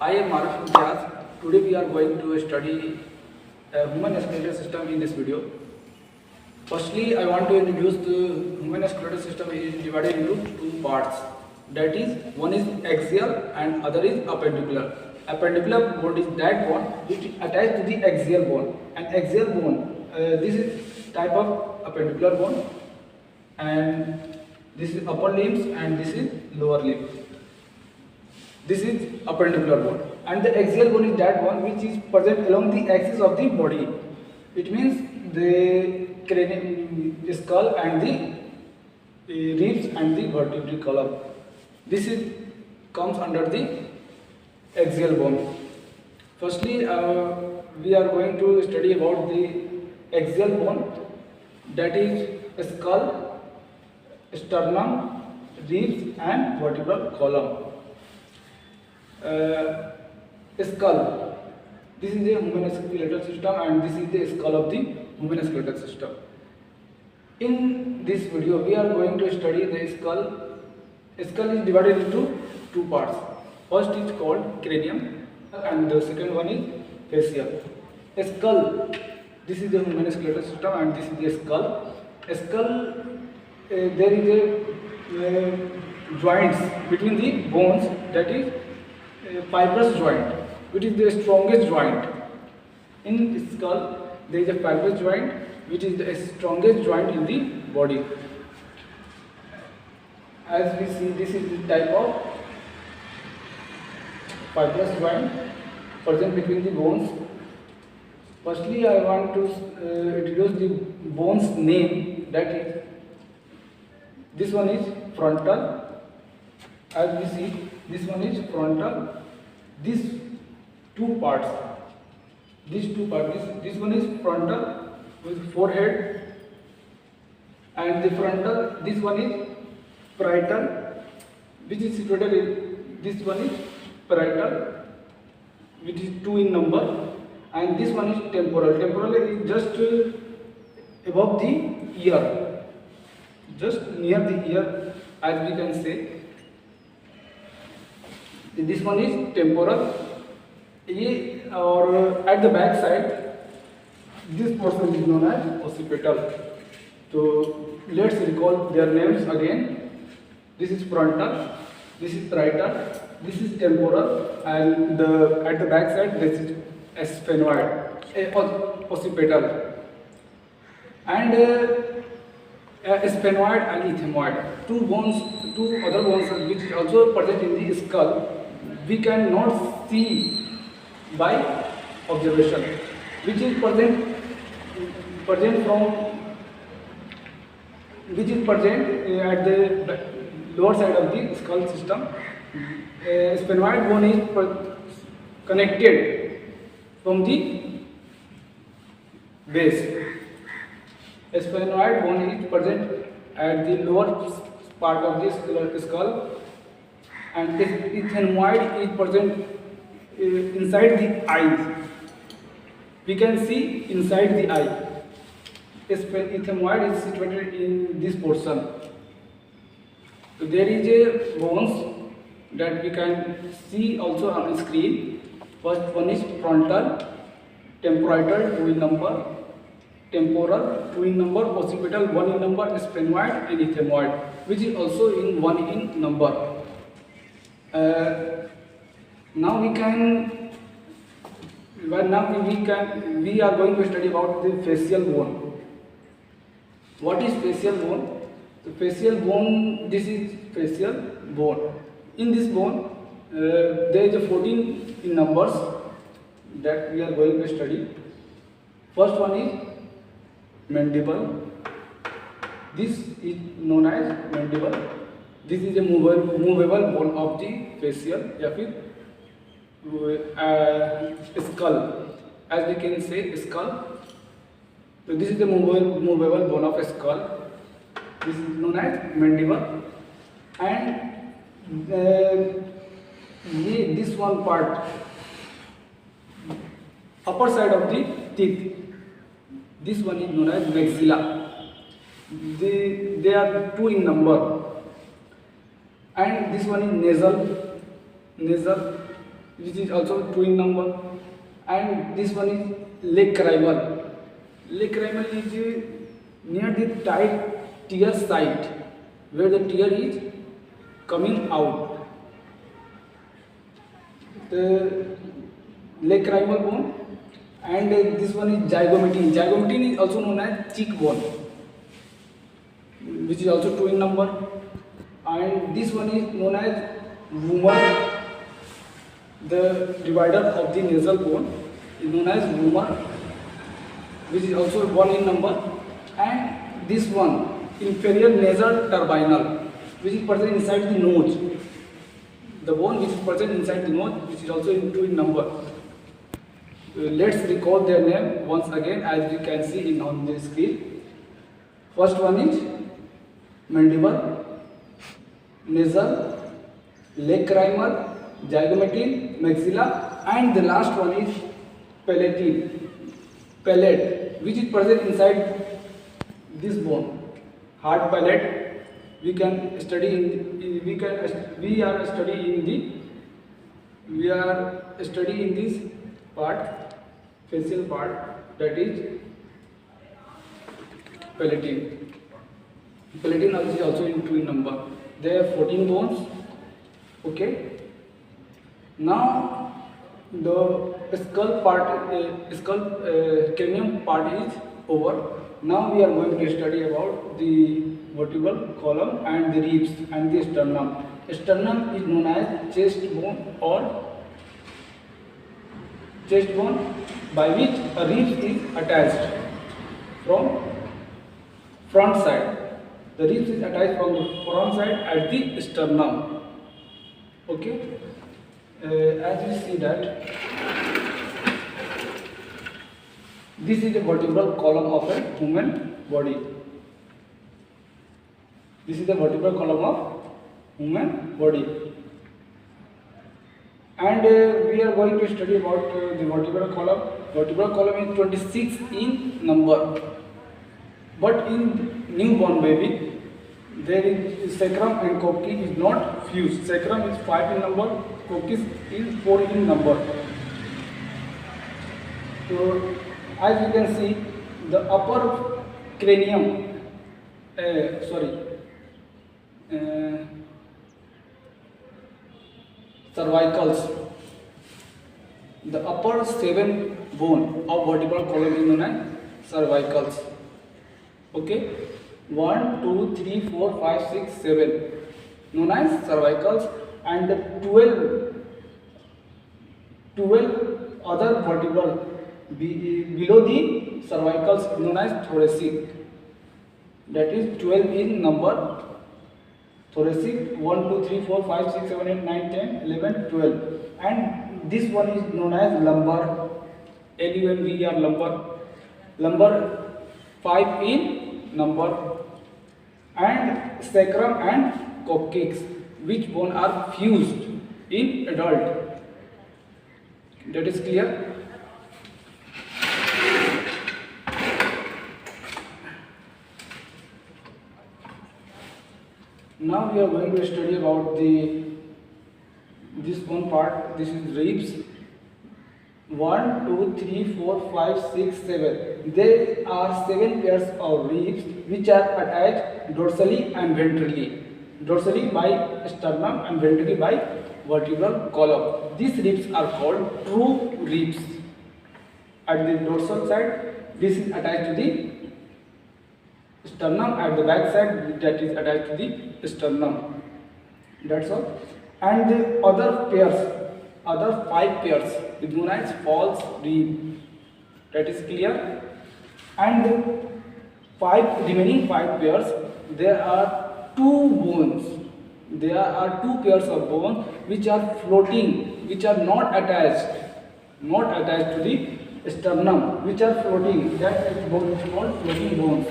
I am Maruf Imtiaz. Today we are going to study human skeletal system in this video. Firstly, I want to introduce the human skeletal system is divided into two parts. That is, one is axial and other is appendicular. Appendicular bone is that bone which is attached to the axial bone. And axial bone, this is type of appendicular bone, and this is upper limbs and this is lower limbs. This is appendicular bone, and the axial bone is that one which is present along the axis of the body. It means the cranium, skull and the ribs and the vertebral column. This is comes under the axial bone. Firstly, we are going to study about the axial bone, that is skull, sternum, ribs and vertebral column. Skull. This is the human skeletal system and this is the skull of the human skeletal system. In this video, we are going to study the skull. Skull is divided into two parts. First is called cranium and the second one is fascia. Skull. This is the human skeletal system and this is the skull. Skull. There is a joints between the bones, that is fibrous joint, which is the strongest joint. In skull, there is a fibrous joint, which is the strongest joint in the body. As we see, this is the type of fibrous joint present between the bones. Firstly, I want to introduce the bone's name. That is, this one is frontal. As we see, this one is frontal. These two parts, this one is frontal with forehead, and the frontal, this one is parietal, which is situated in, this one is parietal, which is 2 in number, and this one is temporal. Temporal is just above the ear, just near the ear, as we can say. This one is temporal. Or at the back side, this portion is known as occipital. So let's recall their names again. This is frontal, this is parietal, this is temporal, and at the back side this is sphenoid, occipital. And sphenoid and ethmoid, two other bones which is also present in the skull, we cannot see by observation, which is present at the lower side of the skull system. Sphenoid bone is connected from the base. A sphenoid bone is present at the lower part of the skull, and ethmoid is present inside the eye. We can see inside the eye. Ethmoid is situated in this portion. So there is a bones that we can see also on the screen. First one is frontal, temporal 2 in number, temporal 2 in number, occipital 1 in number, sphenoid and ethmoid, which is also in 1 in number. Now we are going to study about the facial bone. What is facial bone? The facial bone, this is facial bone. In this bone, there is a 14 in numbers that we are going to study. First one is mandible. This is known as mandible. This is a movable bone of the facial, या फिर skull, as we can say skull. So this is the movable bone of a skull. This is known as mandible, and this one part, upper side of the teeth, this one is known as maxilla. They are 2 in number. And this one is nasal, which is also 2 in number, and this one is lacrimal. Lacrimal is near the tight tear site where the tear is coming out. The lacrimal bone, and this one is zygomatine. Zygomatine is also known as cheekbone, which is also 2 in number, and this one is known as vomer. The divider of the nasal bone is known as vomer, which is also 1 in number, and this one inferior nasal turbinal, which is present inside the nose. The bone which is present inside the nose, which is also 2 in number. Let's recall their name once again, as we can see on the screen. First one is mandible, nasal, lacrimal, zygomatine, maxilla, and the last one is palate, which is present inside this bone. Hard palate. We are studying this part, facial part, that is palatine. Palatine is also in 2 in number. There are 14 bones. Okay. Now the skull cranium part is over. Now we are going to study about the vertebral column and the ribs and the sternum. Sternum is known as chest bone or chest bone, by which a rib is attached from front side. The rib is attached from the front side at the sternum. Okay. As we see that this is the vertebral column of a human body. This is the vertebral column of human body, and we are going to study about the vertebral column. Vertebral column is 26 in number, but in newborn baby there is sacrum and coccyx is not fused. Sacrum is 5 in number, coccyx is 4 in number. So as you can see, the upper cranium, cervicals, the upper 7 bone of vertebral column is known as cervicals. Okay, 1, 2, 3, 4, 5, 6, 7, known as cervicals, and the 12 other vertebrae below the cervicals known as thoracic. That is 12 in number. Thoracic 1, 2, 3, 4, 5, 6, 7, 8, 9, 10, 11, 12, and this one is known as lumbar. LUMBR, lumbar. Lumbar 5 in number, and sacrum and coccyx, which bone are fused in adult. That is clear. Now we are going to study about this one part. This is ribs. 1, 2, 3, 4, 5, 6, 7. There are 7 pairs of ribs which are attached dorsally and ventrally. Dorsally by sternum and ventrally by vertebral column. These ribs are called true ribs. At the dorsal side, this is attached to the sternum. At the back side, that is attached to the sternum. That's all. And the other pairs, other 5 pairs is known as false rib. That is clear. And the remaining 5 pairs, there are 2 bones. There are 2 pairs of bones which are floating, which are not attached to the sternum, which are floating. That bone is called floating bones,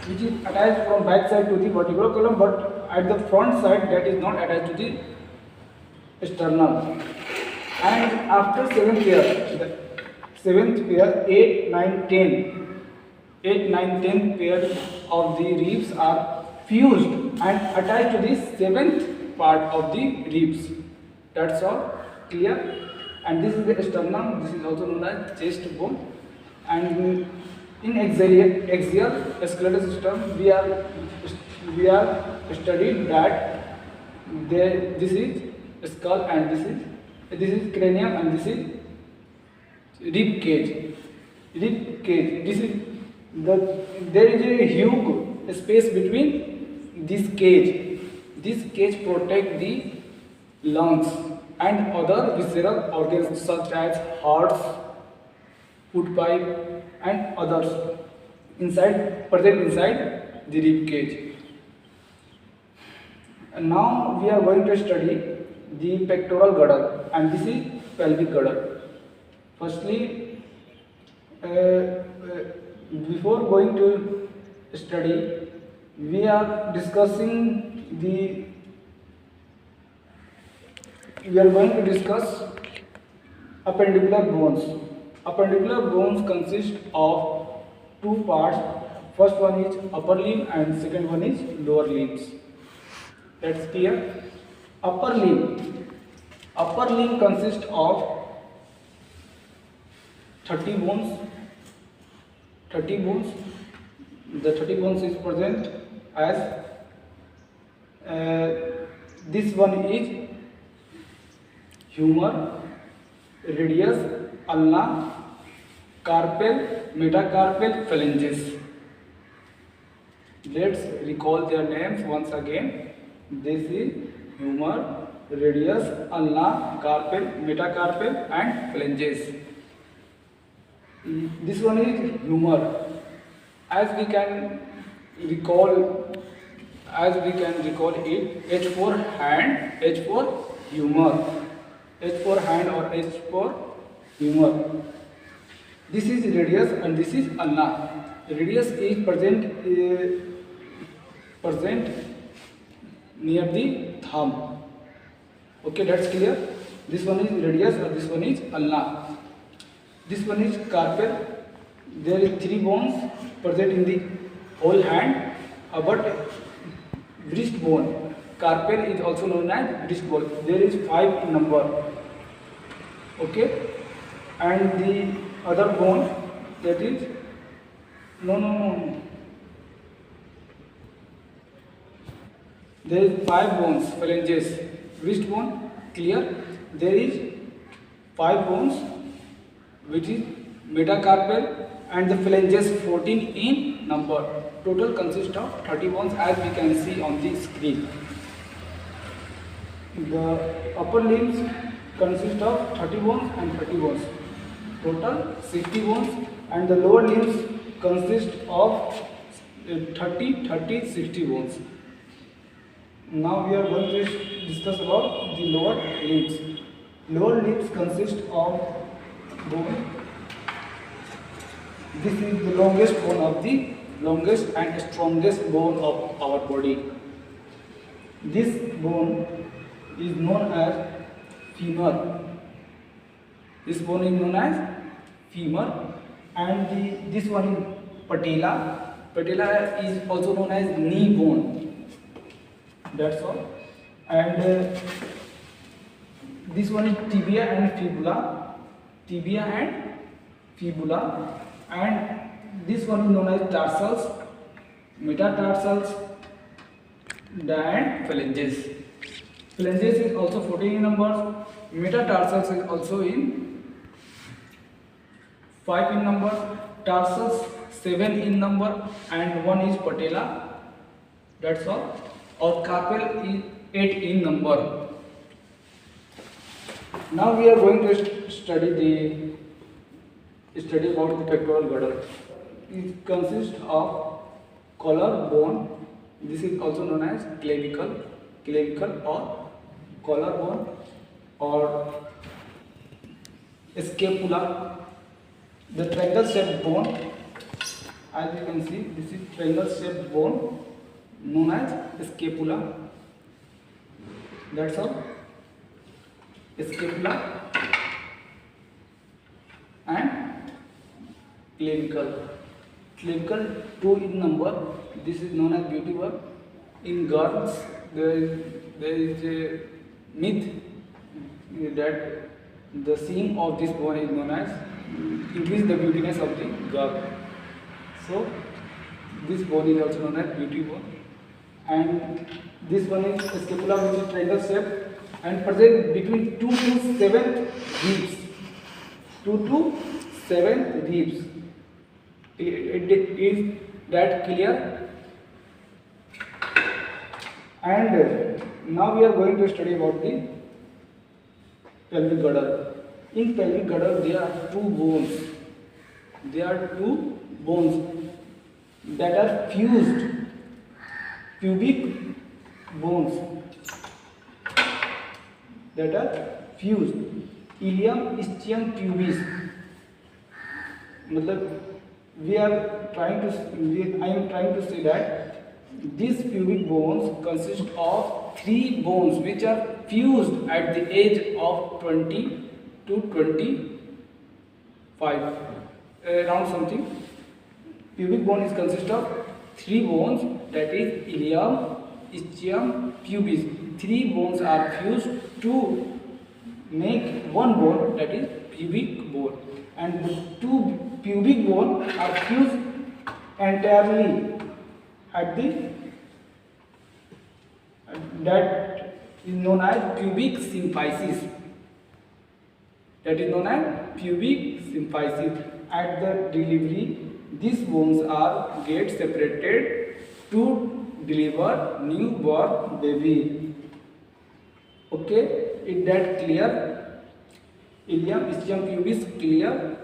which is attached from back side to the vertebral column, but at the front side that is not attached to the sternum. And after 7 pairs, the 7th pair, 8, 9, 10. 8, 9, 10 pairs of the ribs are fused and attached to the 7th part of the ribs. That's all clear. and this is the sternum. This is also known as chest bone. And in axial skeletal system, we are studied that this is skull, and this is cranium, and this is rib cage. This is there is a huge space between this cage. This cage protects the lungs and other visceral organs such as hearts, food pipe, and others present inside the rib cage. And now we are going to study the pectoral girdle, and this is pelvic girdle. Firstly, before going to study, we are going to discuss appendicular bones. Appendicular bones consist of two parts. First one is upper limb and second one is lower limbs. That's clear. Upper limb consists of 30 bones. The 30 bones is present as this one is humor, radius, ulna, carpal, metacarpal, phalanges. Let's recall their names once again. This is humor, radius, ulna, carpal, metacarpal, and phalanges. This one is humor. As we can recall it, H for hand, H for humor, H for hand or H for humor. This is radius and this is ulna. Radius is present near the thumb. Okay, that's clear. This one is radius and this one is ulna. This one is carpal. There is 3 bones present in the whole hand, but wrist bone. Carpal is also known as wrist bone. There is 5 in number. Okay, and the other bone, that is no. There is 5 bones, phalanges. Wrist bone, clear. There is 5 bones, which is metacarpal, and the phalanges 14 in number. Total consists of 30 bones, as we can see on the screen. The upper limbs consist of 30 bones and 30 bones. Total 60 bones, and the lower limbs consist of 30, 60 bones. Now we are going to discuss about the lower limbs. Lower limbs consist of bone. This is the longest and strongest bone of our body. This bone is known as femur. And this one is patella. Patella is also known as knee bone. That's all. And this one is tibia and fibula. And this one is known as tarsals, metatarsals, and phalanges. Phalanges is also 14 in numbers. Metatarsals is also in 5 in number. Tarsals 7 in number, and 1 is patella. That's all. Or carpal is 8 in number. Now we are going to study about the pectoral girdle. It consists of collar bone. This is also known as clavicle or collar bone or scapula. The triangle shaped bone, as you can see, this is triangle shaped bone known as scapula. That's all. Scapula and clavicle. Clavicle 2 in number. This is known as beauty work. In girls, there is a myth that The seam of this bone is known as increase the beautiness of the girl. So this bone is also known as beauty bone, and this one is scapula, which is triangle shape and present between 2 to 7 ribs. 2 to 7 ribs. Is that clear? And now we are going to study about the pelvic girdle. In pelvic girdle there are two bones. There are two bones that are fused. Pubic bones that are fused. Ilium, ischium, pubis. मतलब I am trying to say that these pubic bones consist of 3 bones which are fused at the age of 20 to 25, around something. Pubic bone is consist of 3 bones, that is ilium, ischium, pubis. 3 bones are fused to make one bone, that is pubic bone, and the 2 pubic bone are fused entirely at the that is known as pubic symphysis. That is known as pubic symphysis. At the delivery, these bones are get separated to deliver newborn baby. Okay, is that clear? Ilium, ischium, pubis clear,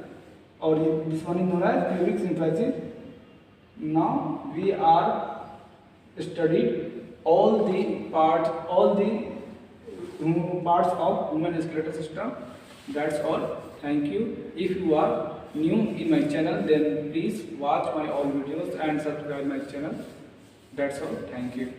or this one is known as pubic symphysis. Now we are studied all the parts of human skeletal system. That's all. Thank you. If you are new in my channel, then please watch my all videos and subscribe my channel. That's all. Thank you.